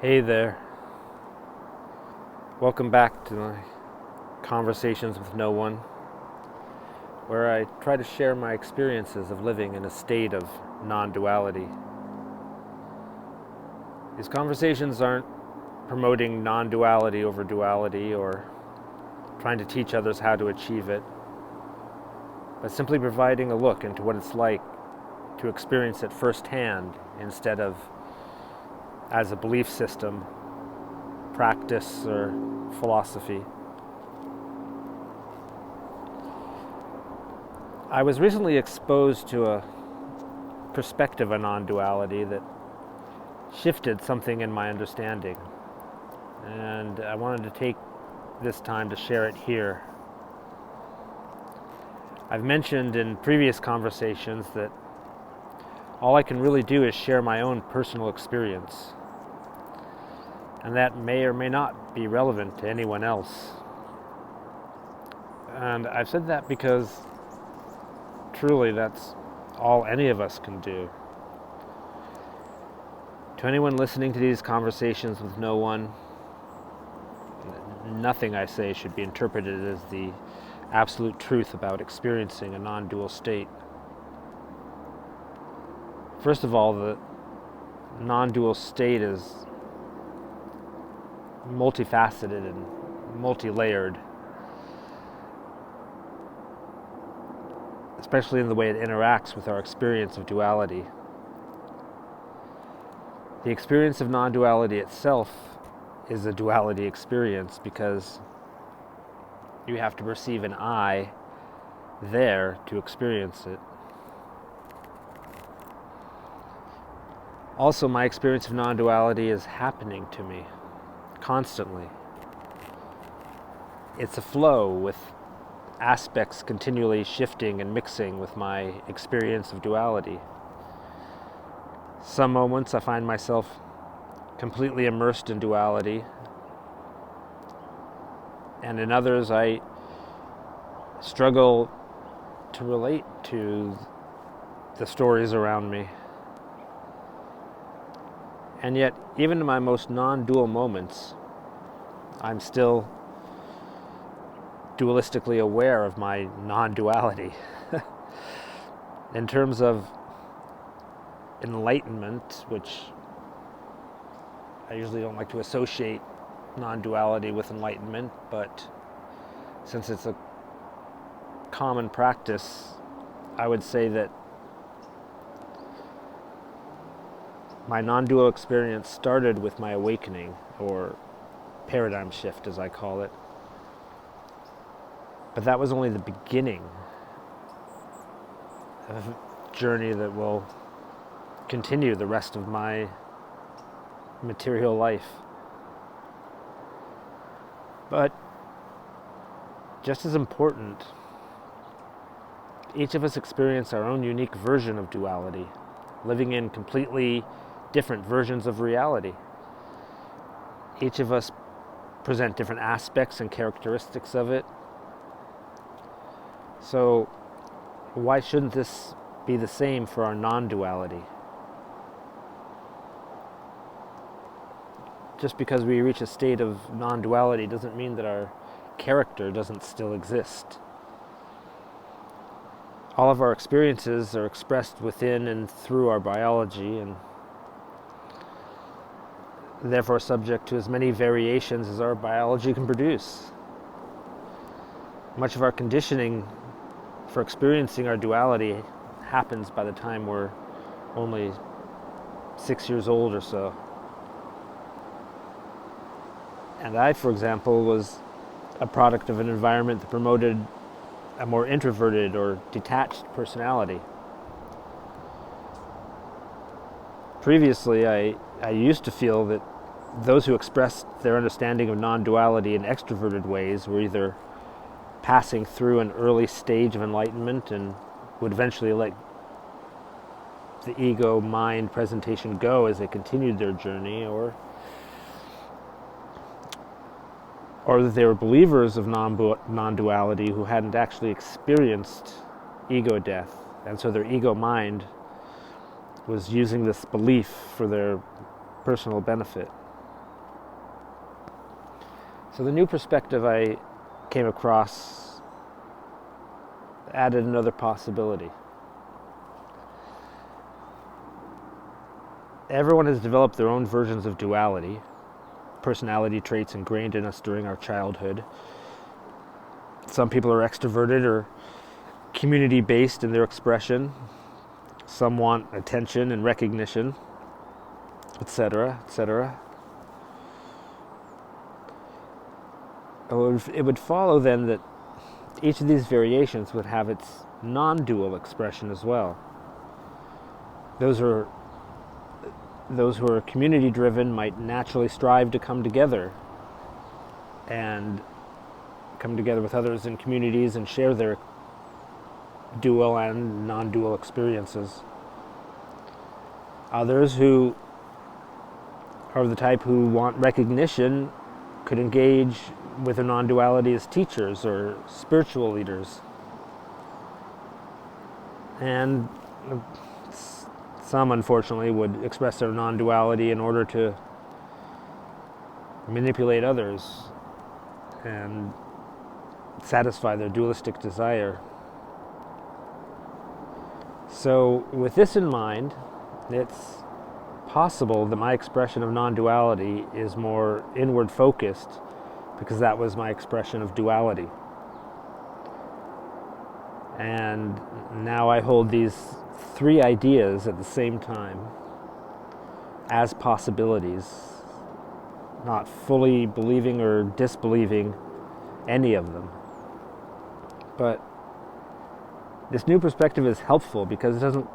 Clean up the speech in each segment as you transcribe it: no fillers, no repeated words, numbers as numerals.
Hey there. Welcome back to my Conversations with No One, where I try to share my experiences of living in a state of non-duality. These conversations aren't promoting non-duality over duality or trying to teach others how to achieve it, but simply providing a look into what it's like to experience it firsthand instead of as a belief system, practice, or philosophy. I was recently exposed to a perspective on non-duality that shifted something in my understanding, and I wanted to take this time to share it here. I've mentioned in previous conversations that all I can really do is share my own personal experience, and that may or may not be relevant to anyone else. And I've said that because truly that's all any of us can do. To anyone listening to these conversations with no one, nothing I say should be interpreted as the absolute truth about experiencing a non-dual state. First of all, the non-dual state is multifaceted and multi-layered, especially in the way it interacts with our experience of duality. The experience of non-duality itself is a duality experience because you have to perceive an I there to experience it. Also, my experience of non-duality is happening to me constantly. It's a flow with aspects continually shifting and mixing with my experience of duality. Some moments I find myself completely immersed in duality, and in others I struggle to relate to the stories around me. And yet, even in my most non-dual moments, I'm still dualistically aware of my non-duality. In terms of enlightenment, which I usually don't like to associate non-duality with enlightenment, but since it's a common practice, I would say that my non-dual experience started with my awakening, or paradigm shift as I call it. But that was only the beginning of a journey that will continue the rest of my material life. But just as important, each of us experience our own unique version of duality, living in completely different versions of reality. Each of us present different aspects and characteristics of it. So why shouldn't this be the same for our non-duality? Just because we reach a state of non-duality doesn't mean that our character doesn't still exist. All of our experiences are expressed within and through our biology, and therefore subject to as many variations as our biology can produce. Much of our conditioning for experiencing our duality happens by the time we're only 6 years old or so. And I, for example, was a product of an environment that promoted a more introverted or detached personality. Previously, I used to feel that those who expressed their understanding of non-duality in extroverted ways were either passing through an early stage of enlightenment and would eventually let the ego-mind presentation go as they continued their journey, or that they were believers of non-duality who hadn't actually experienced ego death, and so their ego mind was using this belief for their personal benefit. So the new perspective I came across added another possibility. Everyone has developed their own versions of duality, personality traits ingrained in us during our childhood. Some people are extroverted or community-based in their expression. Some want attention and recognition, etc., etc. It would follow then that each of these variations would have its non-dual expression as well. Those who are community-driven might naturally strive to come together and come together with others in communities and share their dual and non-dual experiences. Others who are the type who want recognition could engage with a non-duality as teachers or spiritual leaders. And some, unfortunately, would express their non-duality in order to manipulate others and satisfy their dualistic desire. So, with this in mind, it's possible that my expression of non-duality is more inward focused because that was my expression of duality. And now I hold these three ideas at the same time as possibilities, not fully believing or disbelieving any of them. But this new perspective is helpful because it doesn't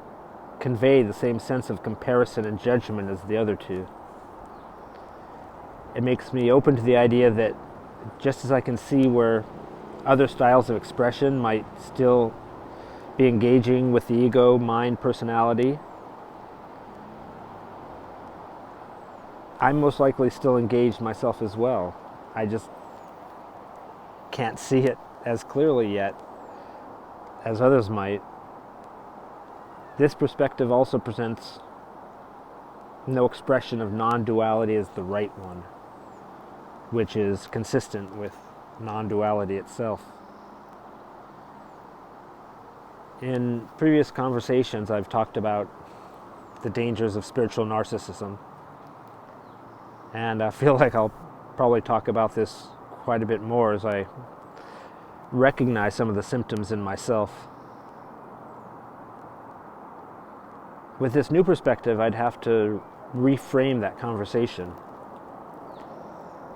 convey the same sense of comparison and judgment as the other two. It makes me open to the idea that just as I can see where other styles of expression might still be engaging with the ego, mind, personality, I'm most likely still engaged myself as well. I just can't see it as clearly yet as others might. This perspective also presents no expression of non-duality as the right one, which is consistent with non-duality itself. In previous conversations, I've talked about the dangers of spiritual narcissism, and I feel like I'll probably talk about this quite a bit more as I recognize some of the symptoms in myself. With this new perspective, I'd have to reframe that conversation,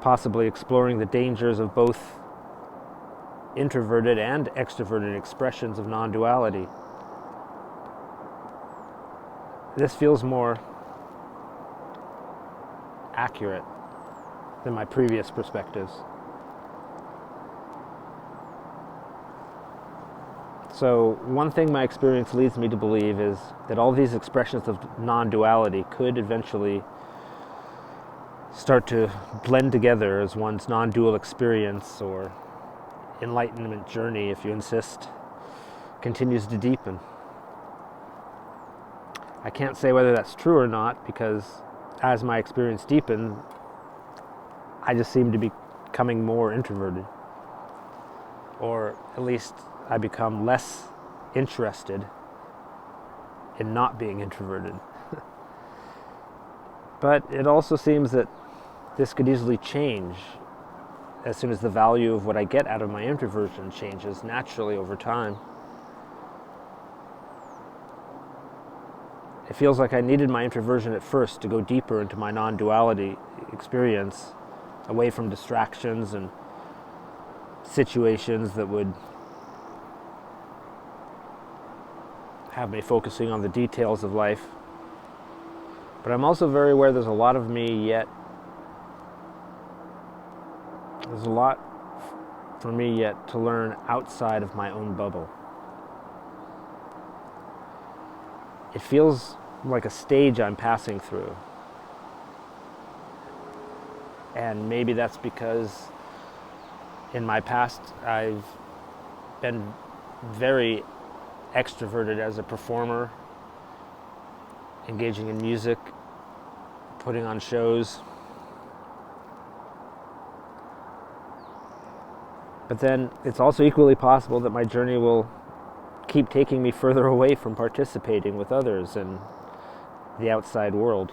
possibly exploring the dangers of both introverted and extroverted expressions of non-duality. This feels more accurate than my previous perspectives. So one thing my experience leads me to believe is that all these expressions of non-duality could eventually start to blend together as one's non-dual experience or enlightenment journey, if you insist, continues to deepen. I can't say whether that's true or not because as my experience deepened, I just seem to be becoming more introverted. Or at least I become less interested in not being introverted. But it also seems that this could easily change as soon as the value of what I get out of my introversion changes naturally over time. It feels like I needed my introversion at first to go deeper into my non-duality experience, away from distractions and situations that would have me focusing on the details of life. But I'm also very aware there's a lot of me yet. There's a lot for me yet to learn outside of my own bubble. It feels like a stage I'm passing through. And maybe that's because in my past I've been very extroverted as a performer, engaging in music, putting on shows. But then it's also equally possible that my journey will keep taking me further away from participating with others in the outside world.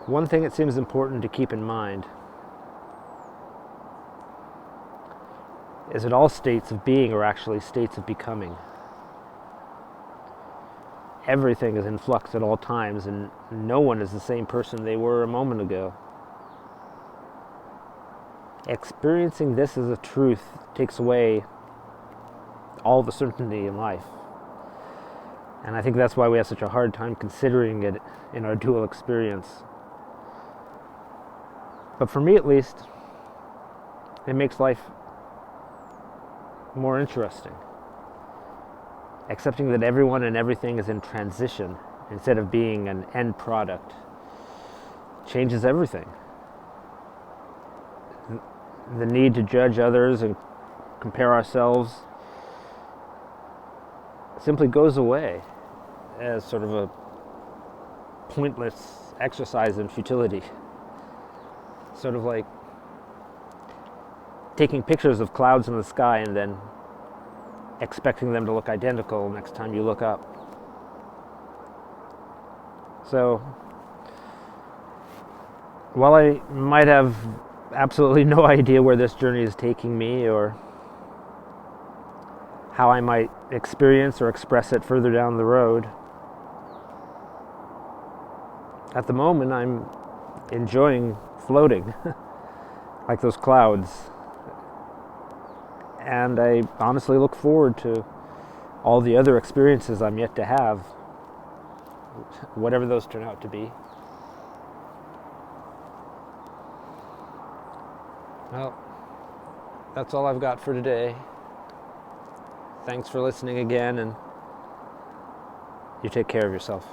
One thing that seems important to keep in mind is that all states of being are actually states of becoming. Everything is in flux at all times, and no one is the same person they were a moment ago. Experiencing this as a truth takes away all the certainty in life. And I think that's why we have such a hard time considering it in our dual experience. But for me at least, it makes life more interesting. Accepting that everyone and everything is in transition instead of being an end product changes everything. The need to judge others and compare ourselves simply goes away as sort of a pointless exercise in futility. Sort of like taking pictures of clouds in the sky and then expecting them to look identical next time you look up. So, while I might have absolutely no idea where this journey is taking me or how I might experience or express it further down the road, at the moment I'm enjoying floating like those clouds. And I honestly look forward to all the other experiences I'm yet to have, whatever those turn out to be. Well, that's all I've got for today. Thanks for listening again, and you take care of yourself.